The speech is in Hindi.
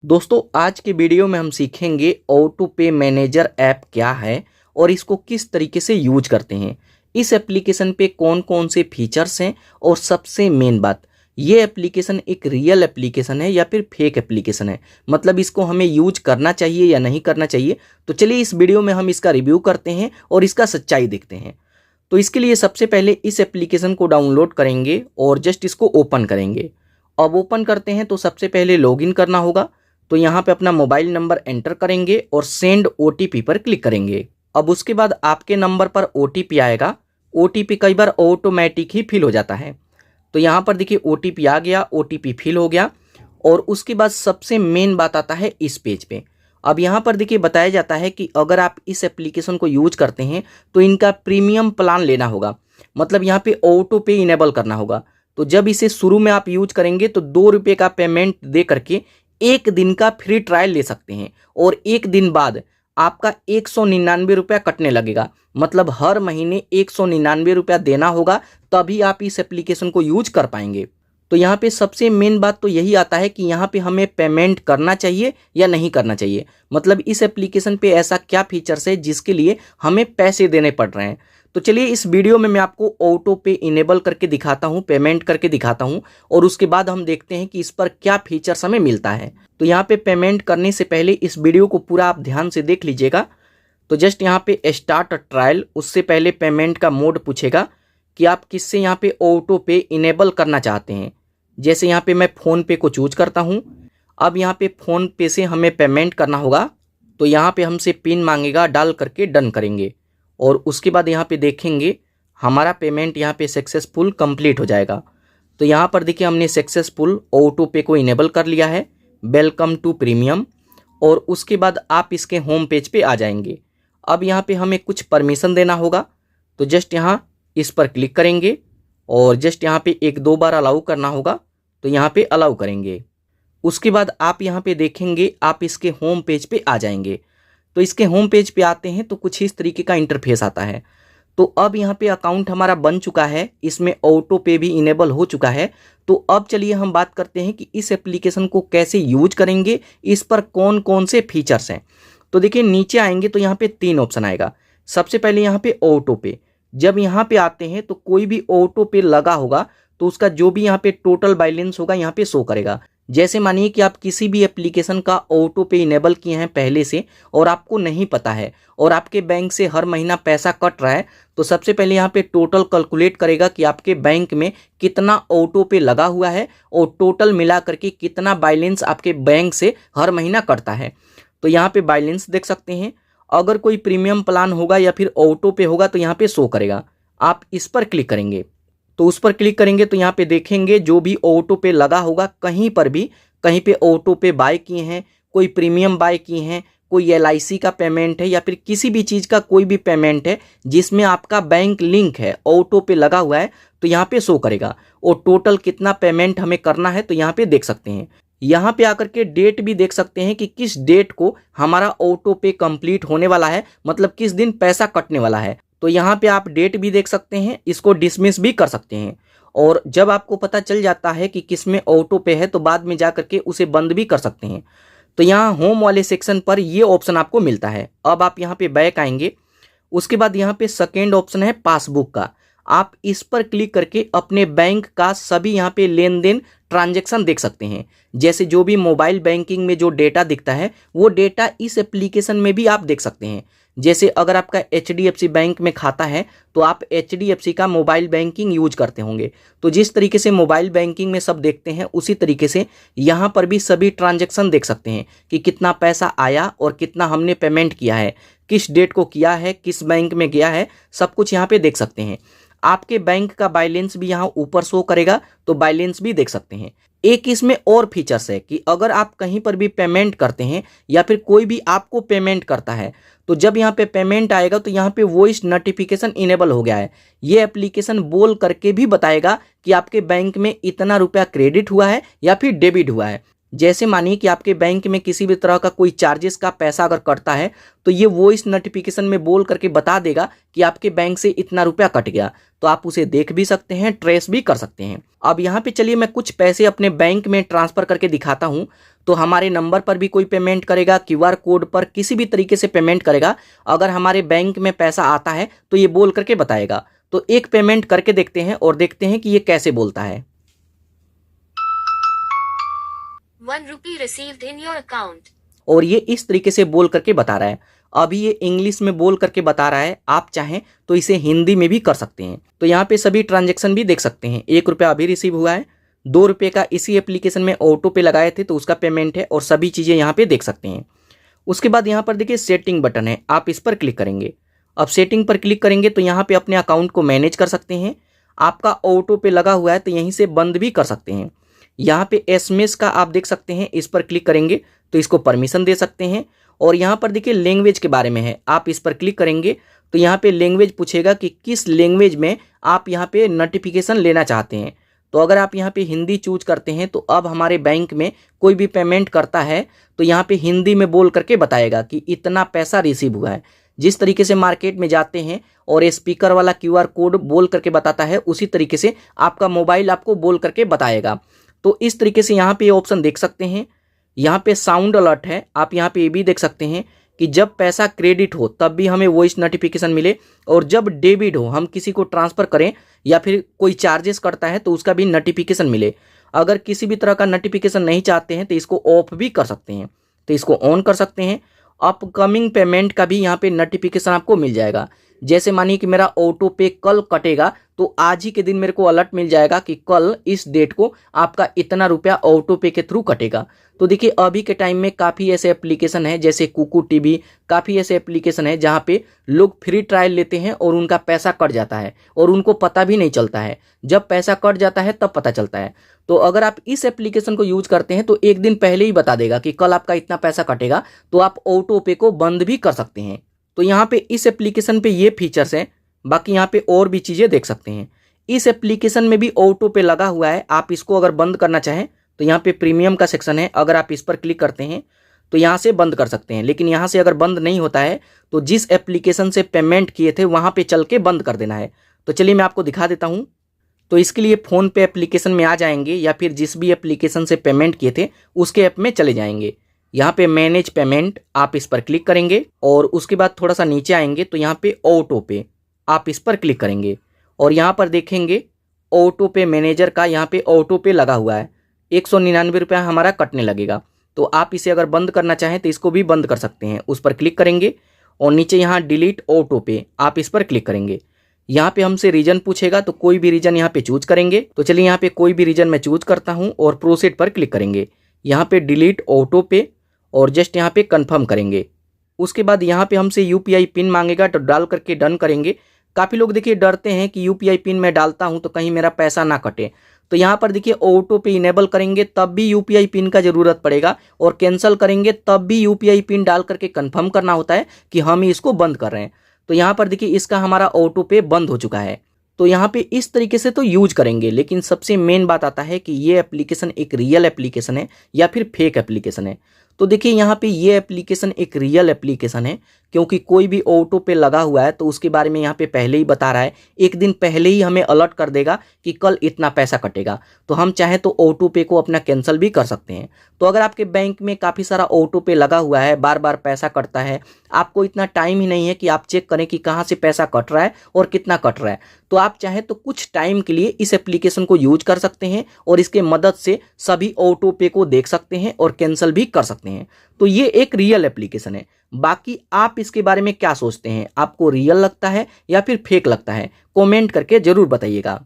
दोस्तों आज के वीडियो में हम सीखेंगे ऑटो पे मैनेजर ऐप क्या है और इसको किस तरीके से यूज करते हैं। इस एप्लीकेशन पे कौन कौन से फीचर्स हैं और सबसे मेन बात, ये एप्लीकेशन एक रियल एप्लीकेशन है या फिर फेक एप्लीकेशन है, मतलब इसको हमें यूज करना चाहिए या नहीं करना चाहिए। तो चलिए इस वीडियो में हम इसका रिव्यू करते हैं और इसका सच्चाई देखते हैं। तो इसके लिए सबसे पहले इस एप्लीकेशन को डाउनलोड करेंगे और जस्ट इसको ओपन करेंगे। अब ओपन करते हैं तो सबसे पहले लॉगिन करना होगा। तो यहाँ पे अपना मोबाइल नंबर एंटर करेंगे और सेंड ओटीपी पर क्लिक करेंगे। अब उसके बाद आपके नंबर पर ओटीपी आएगा। ओटीपी कई बार ऑटोमेटिक ही फिल हो जाता है। तो यहाँ पर देखिए ओटीपी आ गया, ओटीपी फिल हो गया। और उसके बाद सबसे मेन बात आता है इस पेज पे। अब यहाँ पर देखिए बताया जाता है कि अगर आप इस एप्लीकेशन को यूज करते हैं तो इनका प्रीमियम प्लान लेना होगा, मतलब यहाँ पे ऑटो पे इनेबल करना होगा। तो जब इसे शुरू में आप यूज करेंगे तो 2 रुपये का पेमेंट दे करके 1 दिन का फ्री ट्रायल ले सकते हैं और 1 दिन बाद आपका 199 रुपया कटने लगेगा, मतलब हर महीने 199 रुपया देना होगा, तभी आप इस एप्लीकेशन को यूज कर पाएंगे। तो यहाँ पे सबसे मेन बात तो यही आता है कि यहाँ पे हमें पेमेंट करना चाहिए या नहीं करना चाहिए, मतलब इस एप्लीकेशन पे ऐसा क्या फीचर्स है जिसके लिए हमें पैसे देने पड़ रहे हैं। तो चलिए इस वीडियो में मैं आपको ऑटो पे इनेबल करके दिखाता हूँ, पेमेंट करके दिखाता हूँ और उसके बाद हम देखते हैं कि इस पर क्या फीचर्स हमें मिलता है। तो यहाँ पे पेमेंट करने से पहले इस वीडियो को पूरा आप ध्यान से देख लीजिएगा। तो जस्ट यहाँ पे स्टार्ट ट्रायल, उससे पहले पेमेंट का मोड पूछेगा कि आप किससे यहाँ पे ऑटो पे इनेबल करना चाहते हैं। जैसे यहाँ पे मैं फ़ोन पे को चूज करता हूँ। अब यहाँ पे फ़ोन पे से हमें पेमेंट करना होगा। तो यहाँ पे हमसे पिन मांगेगा, डाल करके डन करेंगे और उसके बाद यहाँ पे देखेंगे हमारा पेमेंट यहाँ पे सक्सेसफुल कंप्लीट हो जाएगा। तो यहाँ पर देखिए हमने सक्सेसफुल ऑटो पे को इनेबल कर लिया है, वेलकम टू प्रीमियम। और उसके बाद आप इसके होम पेज पे आ जाएंगे। अब यहाँ पे हमें कुछ परमिशन देना होगा। तो जस्ट यहाँ इस पर क्लिक करेंगे और जस्ट यहाँ पे 1-2 बार अलाउ करना होगा। तो यहाँ पे अलाउ करेंगे। उसके बाद आप यहाँ पे देखेंगे आप इसके होम पेज पे आ जाएंगे। तो इसके होम पेज पे आते हैं तो कुछ इस तरीके का इंटरफेस आता है। तो अब यहाँ पे अकाउंट हमारा बन चुका है, इसमें ऑटो पे भी इनेबल हो चुका है। तो अब चलिए हम बात करते हैं कि इस एप्लीकेशन को कैसे यूज करेंगे, इस पर कौन कौन से फीचर्स हैं। तो देखिए नीचे आएंगे तो यहाँ पे 3 ऑप्शन आएगा। सबसे पहले यहाँ पे ऑटो पे, जब यहाँ पे आते हैं तो कोई भी ऑटो पे लगा होगा तो उसका जो भी यहाँ पे टोटल बैलेंस होगा यहाँ पे शो करेगा। जैसे मानिए कि आप किसी भी एप्लीकेशन का ऑटो पे इनेबल किए हैं पहले से और आपको नहीं पता है और आपके बैंक से हर महीना पैसा कट रहा है, तो सबसे पहले यहाँ पे टोटल कैलकुलेट करेगा कि आपके बैंक में कितना ऑटो पे लगा हुआ है और टोटल मिला करके कितना बैलेंस आपके बैंक से हर महीना कटता है। तो यहाँ पे बैलेंस देख सकते हैं। अगर कोई प्रीमियम प्लान होगा या फिर ऑटो पे होगा तो यहाँ पे शो करेगा। आप इस पर क्लिक करेंगे। तो उस पर क्लिक करेंगे तो यहाँ पे देखेंगे जो भी ऑटो पे लगा होगा, कहीं पर भी कहीं पे ऑटो पे बाय किए हैं, कोई प्रीमियम बाय किए हैं, कोई एलआईसी का पेमेंट है या फिर किसी भी चीज़ का कोई भी पेमेंट है जिसमें आपका बैंक लिंक है, ऑटो पे लगा हुआ है, तो यहाँ पे शो करेगा। और टोटल कितना पेमेंट हमें करना है तो यहाँ पे देख सकते हैं। यहाँ पे आकर के डेट भी देख सकते हैं कि किस डेट को हमारा ऑटो पे कंप्लीट होने वाला है, मतलब किस दिन पैसा कटने वाला है। तो यहाँ पे आप डेट भी देख सकते हैं, इसको डिसमिस भी कर सकते हैं। और जब आपको पता चल जाता है कि किस में ऑटो पे है तो बाद में जा करके उसे बंद भी कर सकते हैं। तो यहाँ होम वाले सेक्शन पर ये ऑप्शन आपको मिलता है। अब आप यहाँ पे बैक आएंगे। उसके बाद यहाँ पे सेकेंड ऑप्शन है पासबुक का। आप इस पर क्लिक करके अपने बैंक का सभी यहाँ पे लेन देन ट्रांजैक्शन देख सकते हैं। जैसे जो भी मोबाइल बैंकिंग में जो डेटा दिखता है वो डेटा इस एप्लीकेशन में भी आप देख सकते हैं। जैसे अगर आपका HDFC बैंक में खाता है तो आप HDFC का मोबाइल बैंकिंग यूज करते होंगे, तो जिस तरीके से मोबाइल बैंकिंग में सब देखते हैं उसी तरीके से यहाँ पर भी सभी ट्रांजैक्शन देख सकते हैं कि कितना पैसा आया और कितना हमने पेमेंट किया है, किस डेट को किया है, किस बैंक में गया है, सब कुछ यहाँ पे देख सकते हैं। आपके बैंक का बैलेंस भी यहाँ ऊपर शो करेगा, तो बैलेंस भी देख सकते हैं। एक इसमें और फीचर्स है कि अगर आप कहीं पर भी पेमेंट करते हैं या फिर कोई भी आपको पेमेंट करता है तो जब यहाँ पे पेमेंट आएगा तो यहाँ पे वॉइस नोटिफिकेशन इनेबल हो गया है। ये एप्लीकेशन बोल करके भी बताएगा कि आपके बैंक में इतना रुपया क्रेडिट हुआ है या फिर डेबिट हुआ है। जैसे मानिए कि आपके बैंक में किसी भी तरह का कोई चार्जेस का पैसा अगर कटता है तो ये वॉइस नोटिफिकेशन में बोल करके बता देगा कि आपके बैंक से इतना रुपया कट गया, तो आप उसे देख भी सकते हैं, ट्रेस भी कर सकते हैं। अब यहाँ पे चलिए मैं कुछ पैसे अपने बैंक में ट्रांसफ़र करके दिखाता हूँ। तो हमारे नंबर पर भी कोई पेमेंट करेगा, क्यूआर कोड पर किसी भी तरीके से पेमेंट करेगा, अगर हमारे बैंक में पैसा आता है तो ये बोल करके बताएगा। तो एक पेमेंट करके देखते हैं और देखते हैं कि ये कैसे बोलता है। ₹1 received in your account। और ये इस तरीके से बोल करके बता रहा है। अभी ये इंग्लिश में बोल करके बता रहा है, आप चाहें तो इसे हिंदी में भी कर सकते हैं। तो यहाँ पे सभी ट्रांजैक्शन भी देख सकते हैं। ₹1 अभी रिसीव हुआ है, ₹2 का इसी एप्लीकेशन में ऑटो पे लगाए थे तो उसका पेमेंट है, और सभी चीज़ें यहाँ पे देख सकते हैं। उसके बाद यहाँ पर देखिए सेटिंग बटन है, आप इस पर क्लिक करेंगे। अब सेटिंग पर क्लिक करेंगे तो यहाँ पे अपने अकाउंट को मैनेज कर सकते हैं। आपका ऑटो पे लगा हुआ है तो यहीं से बंद भी कर सकते हैं। यहाँ पे एसएमएस का आप देख सकते हैं, इस पर क्लिक करेंगे तो इसको परमिशन दे सकते हैं। और यहाँ पर देखिए लैंग्वेज के बारे में है, आप इस पर क्लिक करेंगे तो यहाँ पे लैंग्वेज पूछेगा कि किस लैंग्वेज में आप यहाँ पे नोटिफिकेशन लेना चाहते हैं। तो अगर आप यहाँ पे हिंदी चूज करते हैं तो अब हमारे बैंक में कोई भी पेमेंट करता है तो यहाँ पे हिंदी में बोल करके बताएगा कि इतना पैसा रिसीव हुआ है। जिस तरीके से मार्केट में जाते हैं और ये स्पीकर वाला क्यूआर कोड बोल करके बताता है, उसी तरीके से आपका मोबाइल आपको बोल करके बताएगा। तो इस तरीके से यहाँ पे ऑप्शन देख सकते हैं। यहाँ पे साउंड अलर्ट है, आप यहाँ पे ये भी देख सकते हैं कि जब पैसा क्रेडिट हो तब भी हमें वॉइस नोटिफिकेशन मिले, और जब डेबिट हो, हम किसी को ट्रांसफ़र करें या फिर कोई चार्जेस करता है तो उसका भी नोटिफिकेशन मिले। अगर किसी भी तरह का नोटिफिकेशन नहीं चाहते हैं तो इसको ऑफ भी कर सकते हैं, तो इसको ऑन कर सकते हैं। अपकमिंग पेमेंट का भी यहाँ पे नोटिफिकेशन आपको मिल जाएगा। जैसे मानिए कि मेरा ऑटो पे कल कटेगा तो आज ही के दिन मेरे को अलर्ट मिल जाएगा कि कल इस डेट को आपका इतना रुपया ऑटो पे के थ्रू कटेगा। तो देखिए अभी के टाइम में काफ़ी ऐसे एप्लीकेशन है, जैसे कुकू टीवी, काफ़ी ऐसे एप्लीकेशन है जहाँ पे लोग फ्री ट्रायल लेते हैं और उनका पैसा कट जाता है और उनको पता भी नहीं चलता है। जब पैसा कट जाता है तब पता चलता है। तो अगर आप इस एप्लीकेशन को यूज करते हैं तो एक दिन पहले ही बता देगा कि कल आपका इतना पैसा कटेगा, तो आप ऑटो पे को बंद भी कर सकते हैं। तो यहाँ पे इस एप्लीकेशन पे ये फीचर्स हैं। बाकी यहाँ पे और भी चीज़ें देख सकते हैं। इस एप्लीकेशन में भी ऑटो पे लगा हुआ है, आप इसको अगर बंद करना चाहें तो यहाँ पे प्रीमियम का सेक्शन है, अगर आप इस पर क्लिक करते हैं तो यहाँ से बंद कर सकते हैं। लेकिन यहाँ से अगर बंद नहीं होता है तो जिस एप्लीकेशन से पेमेंट किए थे वहाँ पे चल के बंद कर देना है। तो चलिए मैं आपको दिखा देता हूँ। तो इसके लिए फ़ोन पे एप्लीकेशन में आ जाएंगे या फिर जिस भी एप्लीकेशन से पेमेंट किए थे उसके ऐप में चले जाएंगे। यहाँ पे मैनेज पेमेंट, आप इस पर क्लिक करेंगे और उसके बाद थोड़ा सा नीचे आएंगे तो यहाँ पे ऑटो पे आप इस पर क्लिक करेंगे और यहाँ पर देखेंगे ऑटो पे मैनेजर का यहाँ पे ऑटो पे लगा हुआ है। 199 रुपया हमारा कटने लगेगा। तो आप इसे अगर बंद करना चाहें तो इसको भी बंद कर सकते हैं। उस पर क्लिक करेंगे और नीचे यहाँ डिलीट ऑटो पे आप इस पर क्लिक करेंगे। यहाँ पे हमसे रीजन पूछेगा तो कोई भी रीजन यहाँ पे चूज करेंगे। तो चलिए यहाँ पे कोई भी रीजन मैं चूज करता हूँ और प्रोसीड पर क्लिक करेंगे। यहाँ पे डिलीट ऑटो पे और जस्ट यहाँ पे कंफर्म करेंगे। उसके बाद यहाँ पे हमसे यूपीआई पिन मांगेगा तो डाल करके डन करेंगे। काफ़ी लोग देखिए डरते हैं कि यूपीआई पिन मैं डालता हूँ तो कहीं मेरा पैसा ना कटे। तो यहाँ पर देखिए ऑटो पे इनेबल करेंगे तब भी यूपीआई पिन का ज़रूरत पड़ेगा, और कैंसिल करेंगे तब भी यूपीआई पिन डाल करके कंफर्म करना होता है कि हम इसको बंद कर रहे हैं। तो यहाँ पर देखिए इसका हमारा ऑटो पे बंद हो चुका है। तो यहाँ पे इस तरीके से तो यूज करेंगे, लेकिन सबसे मेन बात आता है कि ये एप्लीकेशन एक रियल एप्लीकेशन है या फिर फेक एप्लीकेशन है। तो देखिए यहाँ पे ये एप्लीकेशन एक रियल एप्लीकेशन है, क्योंकि कोई भी ऑटो पे लगा हुआ है तो उसके बारे में यहाँ पे पहले ही बता रहा है। एक दिन पहले ही हमें अलर्ट कर देगा कि कल इतना पैसा कटेगा। तो हम चाहे तो ऑटो पे को अपना कैंसिल भी कर सकते हैं। तो अगर आपके बैंक में काफ़ी सारा ऑटो पे लगा हुआ है, बार बार पैसा कटता है, आपको इतना टाइम ही नहीं है कि आप चेक करें कि कहाँ से पैसा कट रहा है और कितना कट रहा है, तो आप चाहे तो कुछ टाइम के लिए इस एप्लीकेशन को यूज कर सकते हैं और इसके मदद से सभी ऑटो पे को देख सकते हैं और कैंसिल भी कर सकते हैं। तो ये एक रियल एप्लीकेशन है। बाकी आप इसके बारे में क्या सोचते हैं? आपको रियल लगता है या फिर फेक लगता है? कमेंट करके जरूर बताइएगा।